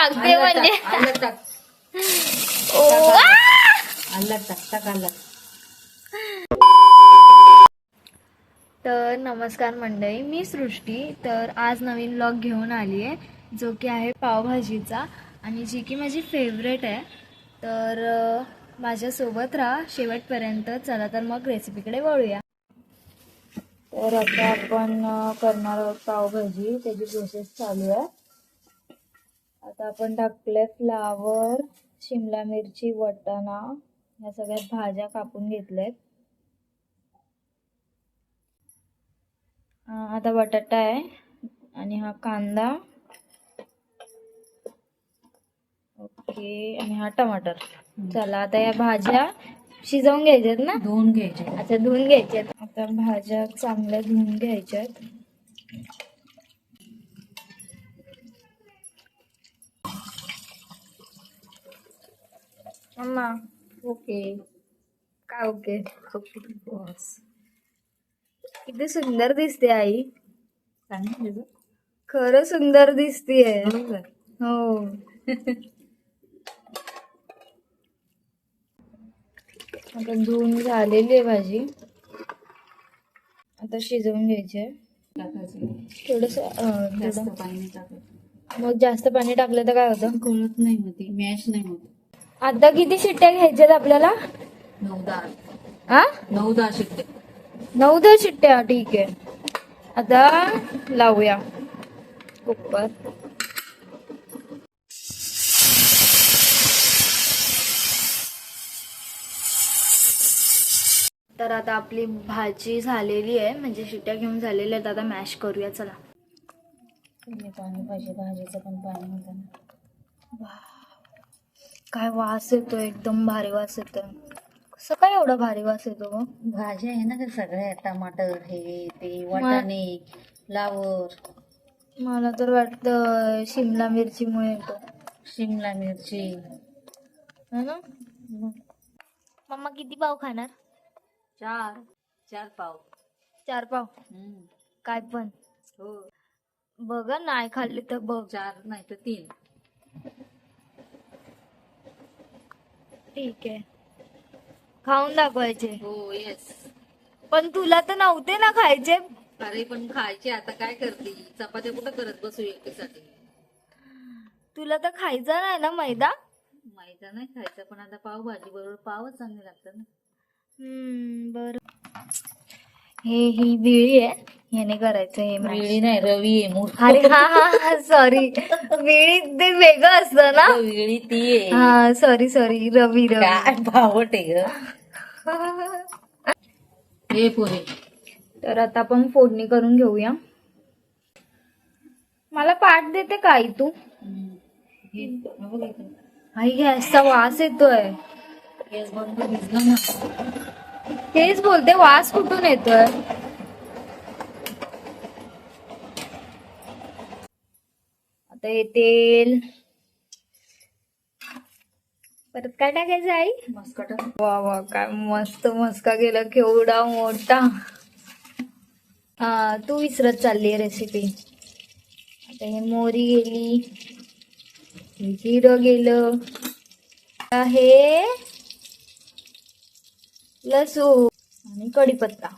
टाकते म्हणजे आलं टाक ओ आ! आलं टाक आलं. तर नमस्कार मंडळी, मी सृष्टी. तर आज नवीन व्लॉग घेऊन आली आहे जो की आहे पावभाजीचा, आणि जी की माझी फेवरेट आहे. तर माझ्यासोबत राहा शेवटपर्यंत. चला तर मग रेसिपीकडे वळूया. तर आता आपण करणार आहोत पावभाजी, त्याची प्रोसेस चालू आहे. आता आपण टाकले फ्लावर, शिमला मिरची, वाटाणा या सगळ्या भाज्या कापून घेतल्यात. आता बटाटा आहे आणि हा कांदा, ओके, आणि हा टमाटर. चला आता या भाज्या शिजवून घ्यायच्यात ना, धुवून घ्यायचे. अच्छा धुवून घ्यायच्यात. आता भाज्या चांगल्या धुवून घ्यायच्यात. Mamma okay. काय ओके? बस किती सुंदर दिसते आई, सांगितलं खरं सुंदर दिसतीये. बरोबर. हो. आता धुवून झालेली आहे भाजी, आता शिजवून घ्यायची आहे. थोडस जास्त पाणी नाही टाकायचं. मग जास्त पाणी टाकलं तर काय होतं? कळत नाही मग ते मॅश नाही होत. आता किती शिट्ट्या घ्यायच्यात आपल्याला? 9-10 हा 9-10 शिट्टे. 9-10 शिट्ट्या, ठीक आहे. आता लावूया कुकर. तर आता आपली भाजी झालेली आहे, म्हणजे शिट्ट्या घेऊन झालेल्या आहेत. आता मॅश करूया. चला. पाणी पाहिजे, भाजीचं पण पाणी होतं ना. काय वास येतो, एकदम भारी वास येतो. कसं काय एवढा भारी वास येतो मग? भाज्या आहे ना का सगळ्या, टमाटर हे ते वाटाणे, फ्लावर, मला तर वाटतं शिमला मिरचीमुळे येतो. शिमला मिरची. है ना? मम्मा किती पाव खाणार? 4 पाव. 4 पाव? काय पण हो. बघ, नाही खाल्ली तर बघ. 4 नाही तर 3. ठीक आहे, खाऊन दाखवायचे. हो येस. पण तुला तर नव्हते ना खायचे. अरे पण खायचे, आता काय करते, चपात्या कुठं करत बसू एकटीसाठी. तुला तर खायचा नाही ना मैदा. मैदा नाही खायचा, पण आता पावभाजी बरोबर पावच चांगले लागतात ना. बर. ही बिळी आहे, ह्याने करायचं हे mash. विळी नाही, रवी आहे मूर्ख. अरे हा सॉरी, बिळी ते वेगळं असतं ना. विळी ती आहे. हा सॉरी रवी. काय भावट आहे ग हे पुरे. तर आता आपण फोडणी करून घेऊया. मला पाठ देते काय तू? आई गॅसचा वास येतोय. गॅस बंद भिजला ना. तेच बोलते, वास कुठून येतोय? आता हे तेल परत काय टाकायचं आई? मस्कट. वा वा, काय मस्त मस्का गेला, केवढा मोठा. हा, तू विसरत चालली रेसिपी. आता हे मोहरी गेली, हे जिरं गेलं, हे लसूण आणि कढीपत्ता.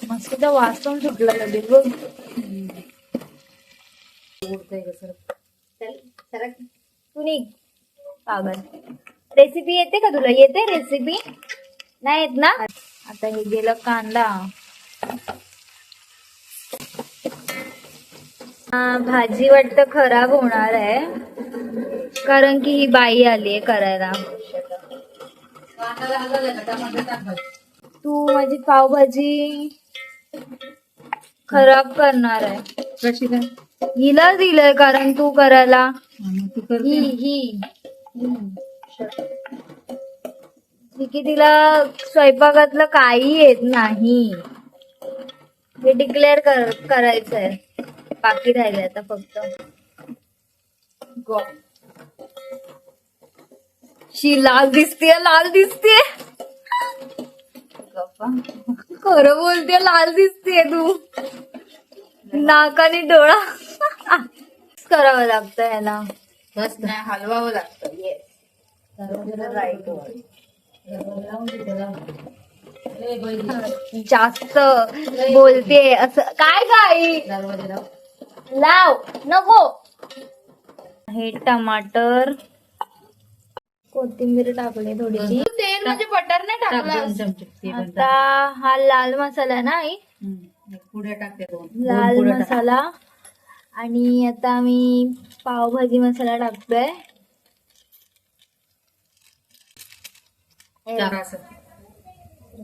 मस्त त्याचा वास पण सुटला लगेच बघ. कुणी पागल. रेसिपी येते का तुला? येते रेसिपी? नाही येत ना. आता हे गेलं कांदा. भाजी वाटतं खराब होणार आहे, कारण की ही बाई आलीये करायला. तू माझी पावभाजी खराब करणार आहे. कशी काय? हिला दिलंय कारण तू करायला. तू करते. ही की तिला स्वयंपाकातलं काही येत नाही, हे डिक्लेअर करायचंय. बाकी राहिलंय आता फक्त. शी लाल दिसतीये, लाल दिसतीये. खरं बोलते, लाल दिसतीये तू. नाक आणि डोळा करावं लागतं याला. बस नाही हलवावं लागतं. येस. राईट. जास्त बोलते असं काय गाई लाव नको. हे टमाटर कोथिंबीर टाकली थोडीशी. तेल म्हणजे बटर नाही टाकलं. आता हा लाल मसाला ना आई. पुढे टाकते लाल मसाला आणि आता मी पावभाजी मसाला टाकतोय.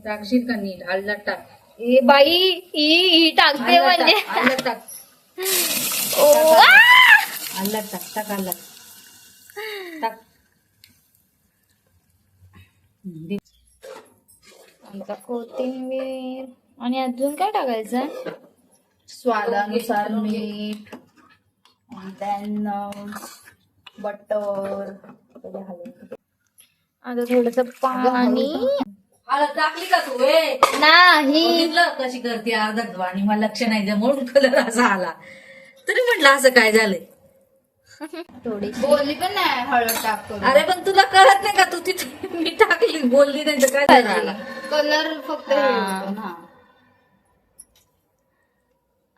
टाकशील का नीट हळद टाक. ए बाई ही टाकते म्हणजे हळद टाक. हळद टाक. टाक हळद टाक. आता कोथिंबीर आणि अजून काय टाकायचं. स्वादानुसार मीठ. Then butter. आता थोडस पाणी. हळद टाकली का तू? नाही बघितलं कशी करते अर्धट आणि मला लक्ष नाही म्हणून कलर असा आला. तरी म्हटलं असं काय झालंय. थोडीशी बोलली पण नाही हळद टाकतो. अरे पण तुला कळत नाही का तू तिथे मी टाकली बोलली नाही तर काय झालं. कलर फक्त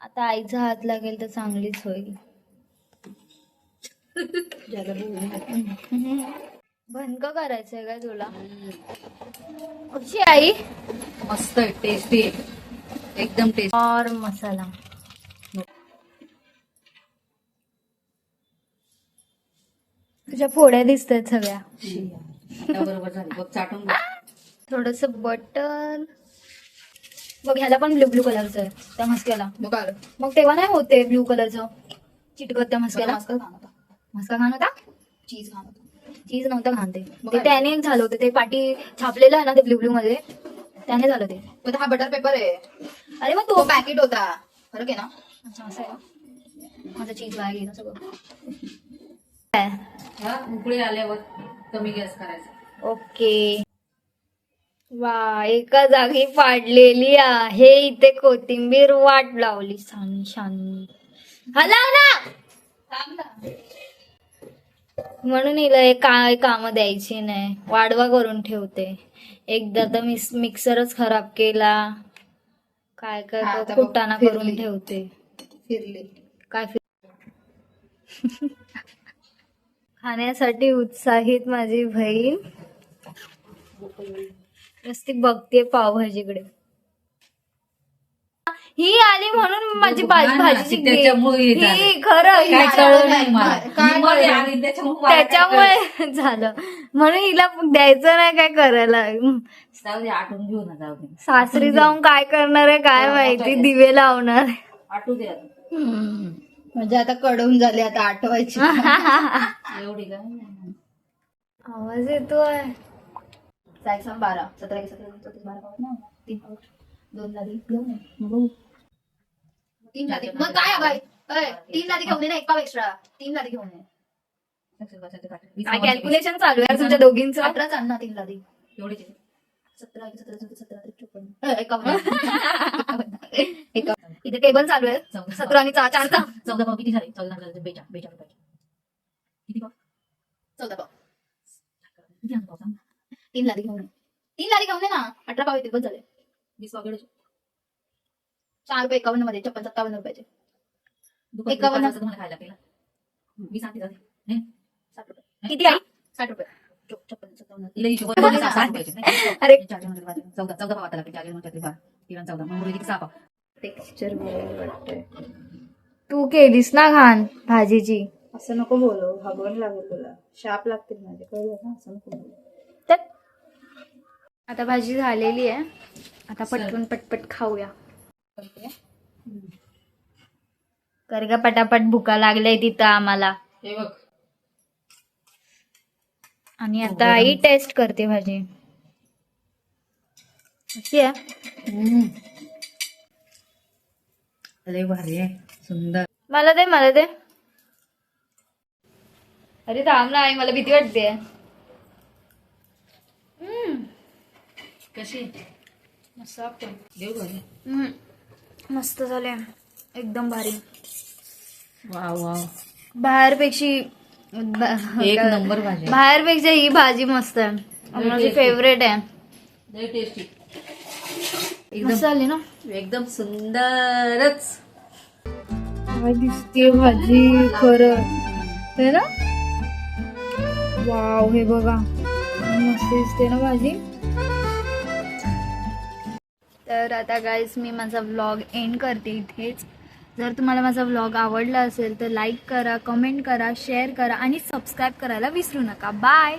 आता आईचा हात लागेल तर चांगलीच होईल. भनक करायचंय काय तुला? कशी आई? मस्त टेस्टी एकदम टेस्टी. और मसाला तुझ्या फोड्या दिसतात सगळ्या. बरोबर झाली बघ चाटून बघ. थोडस बटर बघ. ह्याला पण ब्लू ब्लू कलरचं आहे त्या मस्क्याला. मग तेव्हा नाही होते ब्लू कलरचं चिटकत त्या मस्क्याला. मस्का घाण होता. चीज घाल होतं. चीज नव्हतं घाण ते त्याने झालं होतं. ते पाठी छापलेलं आहे ना ते ब्लू ब्लू मध्ये त्याने झालं ते. पण हा बटर पेपर आहे. अरे मग तो पॅकेट होता. फरक आहे ना. अच्छा असं आहे का? माझं चीज बाहेर गेलं सगळं. उकळी आल्यावर कमी गॅस करायचा. ओके. वा एका जागी पाडलेली आहे. इथे कोथिंबीर वाट लावली छान छान. हलाव ना. म्हणून हिला काय काम द्यायची नाही. वाढवा करून ठेवते. एकदा तर मिक्सरच खराब केला. काय काय कुटाणा करून ठेवते. फिरली काय खाण्यासाठी उत्साहित माझी बहीण नुसती बघते पावभाजीकडे. ही आली म्हणून माझी भाजी ही खरं त्याच्यामुळे झालं. म्हणून हिला द्यायचं नाही काय करायला. आठवून घेऊ ना. जाऊ दे. सासरी जाऊन काय करणार आहे काय माहिती. दिवे लावणार. आठवू दे. म्हणजे आता कडून झाले आता आठवायची. एवढी काय आवाज येतोय. 12 17 12 पाऊस ना 3 पाऊस 2 लादी घेऊन ये. 3 लादी मग काय हवाय. 3 लादी घेऊन ये ना. 1 पाव एक्स्ट्रा 3 लादी घेऊन ये. काय कॅल्क्युलेशन चालू आहे तुमच्या दोघींचं. 18 आण ना 3 लादी. एवढी 17 17 51. इथे टेबल चालू आहे. 17 आणि 4 का 14 पाव किती झाले. 14 42 रुपये. किती पाव. 14 पाव. किती आणतो सांग. 3 लादी घेऊन ये. 3 लादी घेऊन ये ना. 18 पाव येतील बस झाले. 20 पाव गेले. 4 रुपये 51 मध्ये 56 57 रुपयाचे. 51 तुम्हाला खायला केला. 20 आणते जाते. 60 रुपये. किती आहे. 60 रुपये. 56 57. इला हिशोब 60 रुपयाचे. अरे 14 पाव आता लागते. 14 मग किती 6 पाव. टेक्स्चर बरोबर वाटतंय. तू केलीस ना घाण भाजीची. असं नको बोलू. घाबरून लागेल तुला. शाप लागतील माझे कळलं ना. असं नको बोलू. तर आता भाजी झालेली आहे. आता पटकन पटपट खाऊया. कर का पटापट. भुका लागलाय तिथं आम्हाला. हे बघ. आणि आता आई टेस्ट करते भाजी कशी आहे. लय भारी आहे. सुंदर. मला दे. अरे थांब ना आई मला भीती वाटते. कशी मस्त वाटते. देऊ घरी. मस्त झाले एकदम भारी. Wow wow. बाहेरपेक्षा एक नंबर भाजी. बाहेरपेक्षा ही भाजी मस्त आहे, माझी tasty. फेवरेट आहे. लय टेस्टी. मस्त आली ना. एकदम सुंदरच. काय दिसते भाजी खरं है ना. वाव, हे बघा मस्त दिसते ना भाजी. तर आता गाईज मी माझा व्लॉग एंड करते इथेच. जर तुम्हाला माझा व्लॉग आवडला असेल तर लाईक करा, कमेंट करा, शेअर करा आणि सबस्क्राईब करायला विसरू नका. बाय.